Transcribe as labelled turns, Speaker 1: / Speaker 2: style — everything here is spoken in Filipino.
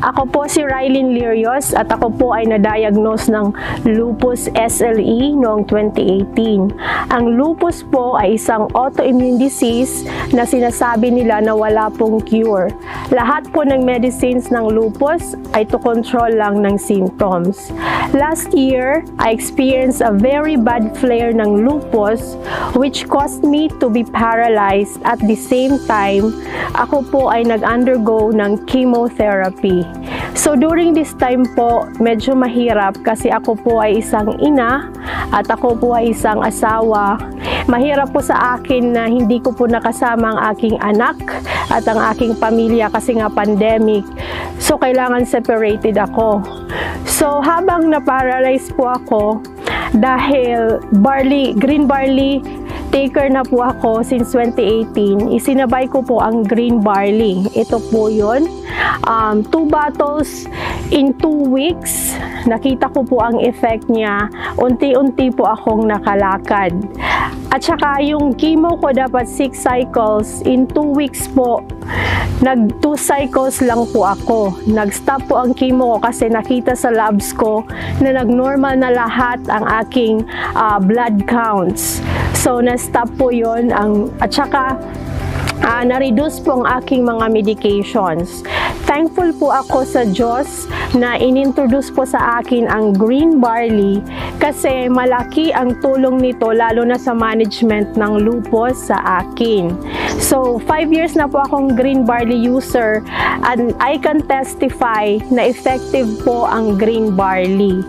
Speaker 1: Ako po si Rylin Lirios at ako po ay na-diagnose ng lupus SLE noong 2018. Ang lupus po ay isang autoimmune disease na sinasabi nila na wala pong cure. Lahat po ng medicines ng lupus ay to control lang ng symptoms. Last year, I experienced a very bad flare ng lupus which caused me to be paralyzed. At the same time, ako po ay nag-undergo ng chemotherapy. So during this time po, medyo mahirap kasi ako po ay isang ina at ako po ay isang asawa. Mahirap po sa akin na hindi ko po nakasama ang aking anak at ang aking pamilya kasi nga pandemic. So kailangan separated ako. So habang na-paralyze po ako dahil green barley taker na po ako since 2018, isinabay ko po ang green barley. Ito po yun. 2 bottles in 2 weeks. Nakita ko po ang effect niya. Unti-unti po akong nakalakad. At saka yung chemo ko dapat 6 cycles. In 2 weeks po, 2 cycles lang po ako. Nag-stop po ang chemo ko kasi nakita sa labs ko na nag-normal na lahat ang aking blood counts. So, na-stop po yun. At saka, na-reduce po ang aking mga medications. Thankful po ako sa Diyos na inintroduce po sa akin ang green barley kasi malaki ang tulong nito lalo na sa management ng lupus sa akin. So, 5 years na po akong green barley user and I can testify na effective po ang green barley.